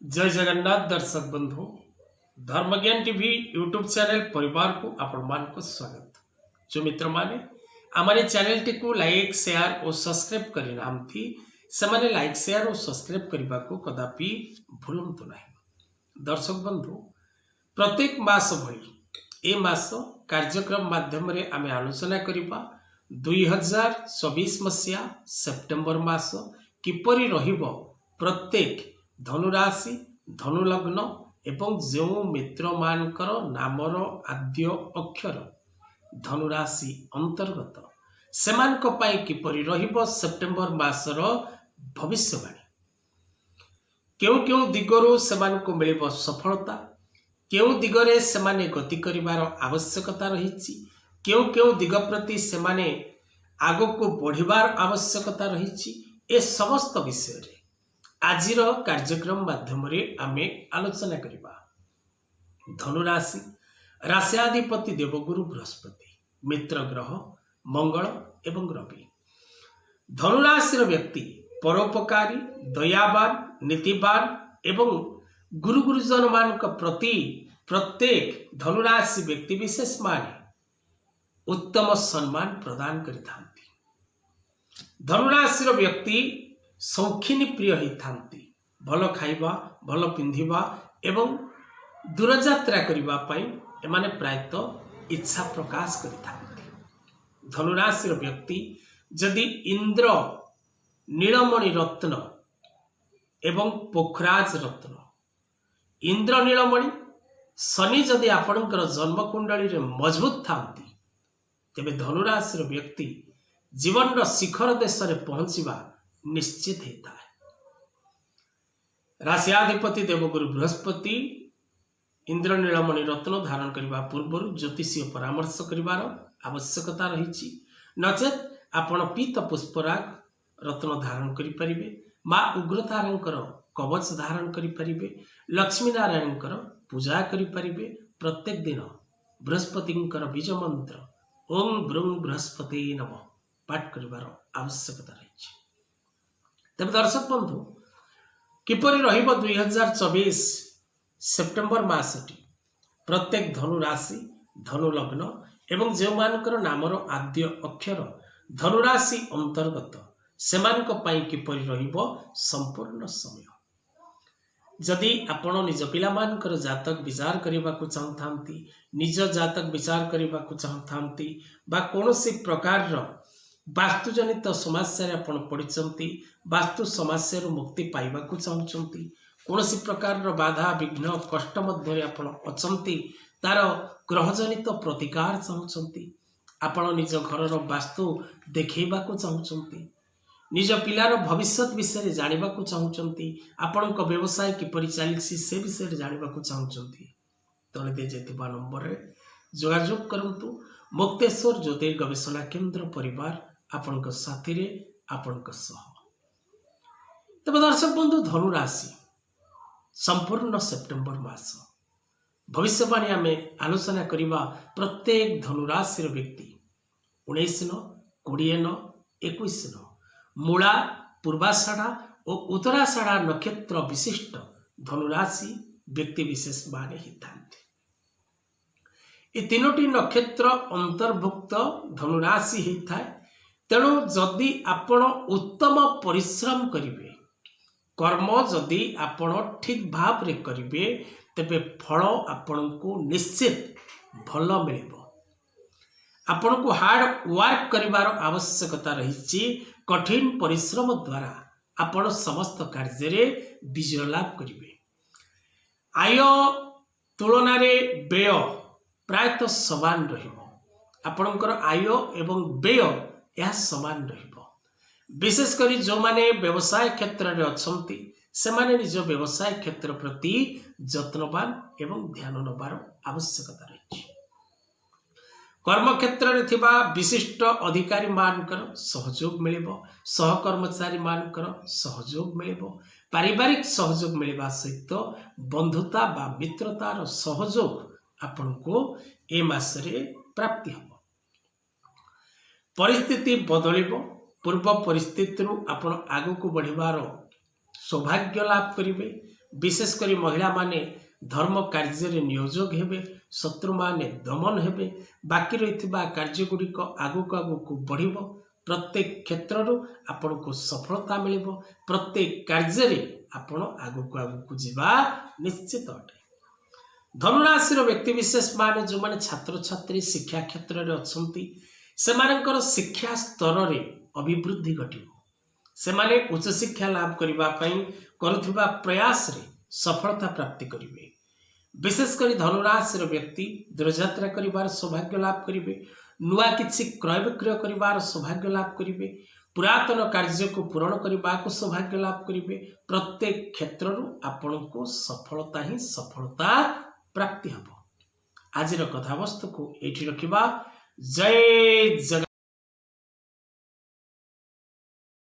जय जगन्नाथ दर्शक बंधु धर्मज्ञान टीवी यूट्यूब चैनल परिवार को आपण मान को स्वागत। जो मित्र माने हमारे चैनल टी को लाइक शेयर और सब्सक्राइब करि नांती से लाइक शेयर और सब्सक्राइब करने को कदापि भूलंतु नहीं। दर्शक बंधु प्रत्येक मास भली ए मास कार्यक्रम माध्यम रे आमे आलोचना करिबा 2024 मसिया सेप्टेम्बर मास किपरि रहिबो प्रत्येक धनुराशि धनुलग्न एवं जो मित्र मानकर नामर आद्य अक्षर धनुराशि अंतर्गत सेमानक पाई किपरि रहिबो सेप्टेम्बर मासर भविष्यवाणी केउ केउ दिगरु सेमानक मिलिबो सफलता केउ दिगरे सेमाने गति करिवार आवश्यकता रहिछि केउ केउ दिग प्रति सेमाने आगको बढ़िबार आवश्यकता रहिछि ए समस्त विषय रे आजिर कार्यक्रम माध्यम रे आमे आलोचना करिबा। धनुराशि राशियाधिपति देवगुरु बृहस्पति मित्र ग्रह मंगल एवं रवि। धनुराशि व्यक्ति परोपकारी दयावान नीतिवान एवं गुरु गुरुजन मान प्रति प्रत्येक धनुराशि व्यक्ति विशेष माने उत्तम सम्मान प्रदान करिथांती। धनुराशि व्यक्ति शौखिनी प्रिय होती भल खाइबा भल पिंधिबा एवं दूरयात्रा करिबा पई एमाने प्रायतः इच्छा प्रकाश करिथांती। धनुराशि व्यक्ति जदि इंद्र नीलमणि रत्न एवं पोखराज रत्न इंद्र नीलमणि शनि जदि आपणकर जन्म कुंडली रे मजबूत थांती तेबे धनुराशि व्यक्ति जीवन शिखर देश रे पहुंचीबा निश्चित होता है। राशियाधिपति देवगुरु बृहस्पति इंद्र नीलमणि रत्न धारण करने पूर्व ज्योतिषीय परामर्श करिवार आवश्यकता रही नचेत आपण पीत पुष्पराग रत्न धारण करिपारिबे माँ उग्रतारांकर कवच धारण करिपारिबे लक्ष्मी नारायणकर पूजा करिपारिबे प्रत्येक दिन बृहस्पतिंकर बीज मंत्र ओम ब्रूं बृहस्पति नमः पाठ करिवार आवश्यकता रही। तेज दर्शक बंधु किपरि रहिबो 2024 सेप्टेम्बर मासटी प्रत्येक धनुराशि धनुलग्न एवं जो मानकर नामर आद्य अक्षर धनुराशि अंतर्गत सेमानक पाई किपरि रहिबो संपूर्ण समय जदि आपण निज पिला मानकर जातक विचार करने को चाहूथांती निज जातक विचार करने को चाहूथांती बा कोनोसी प्रकार वास्तुजनित समस्या आपण पड़ती वास्तु समस्या मुक्ति पाइबा को चाहूँगी कौन प्रकार बाधा विघ्न कष्ट मध्य अछंती तार ग्रहजनित प्रतिकार चाहूँगी आपण निज घर वास्तु देखा चाहूँगी निज पिलार भविष्य विषय जानवा चाहूँगी आपण व्यवसाय किपरि चली से विषय जानवा चाहूँगी तले दे जाइथिबा नंबर रे जोगाजोग करंतु मुक्तेश्वर ज्योतिर् गवेषणा केंद्र परिवार आपण साथी रे आपण तब दर्शक बंधु धनुराशि संपूर्ण सेप्टेम्बर मास भविष्यवाणी आम आलोचना करवा प्रत्येक धनुराशि व्यक्ति 19 न 20 न 21 न मूला पूर्वाषाढ़ा और उत्तराषाढ़ा नक्षत्र विशिष्ट धनुराशि व्यक्ति विशेष माने ही ये तीनोटी नक्षत्र अंतर्भुक्त धनुराशि होता है। तेणु जदि आपण उत्तम परिश्रम करिवे कर्म जदि आपण ठीक भाव रे करिवे तेबे फल आपण को निश्चित भल मिलिबो। आपण को हार्ड वर्क करिवार आवश्यकता रही कठिन परिश्रम द्वारा आपण समस्त कार्य रे विजय लाभ करिवे। आय तुलना रे व्यय प्रायतः समान रहिबो आपणकर आय एवं व्यय यह समान रहिबो। विशेष करी जो माने व्यवसाय क्षेत्र रे अछंती से माने निज व्यवसाय क्षेत्र प्रति जत्नवान एवं ध्यान नबार आवश्यकता रही। कर्म क्षेत्र रे थिबा विशिष्ट अधिकारी मानकर सहयोग मिलिबो सहकर्मचारी मानकर सहयोग मिलिबो पारिवारिक सहयोग मिलवा सहित बंधुता बा मित्रतार सहयोग आपण को ए मास रे प्राप्ति हम परिस्थिति बदलिबो पूर्व परिस्थिति आपण आगु को बढ़िबार सौभाग्य लाभ करिवे विशेषकर महिला माने धर्म कार्य नियोजक हेबे, शत्रु माने दमन हेबे, बाकी रही कार्यगुड़िक आगक आगक बढ़, प्रत्येक क्षेत्र आपण को सफलता मिल, प्रत्येक कार्य आपण आगक आगक जावा निश्चित अटे। धनुराशि व्यक्ति विशेष माने जो माने छात्र छात्री शिक्षा क्षेत्र में अच्छा से शिक्षा स्तर रे अभिवृद्धि घटिबो, से माने उच्च शिक्षा लाभ करुवा प्रयास रे सफलता प्राप्ति करिवे। विशेषकर धनुराशि व्यक्ति दूरयात्रा करिवार सौभाग्य लाभ करिवे, नुआ किछि क्रय विक्रय करिवार सौभाग्य लाभ करिवे, पुरातन कार्य को पूरण करने को सौभाग्य लाभ करिवे। प्रत्येक क्षेत्र आपण को सफलता ही सफलता प्राप्ति हब। आज कथावस्तु को एठी रखिबा। जय जगन्नाथ।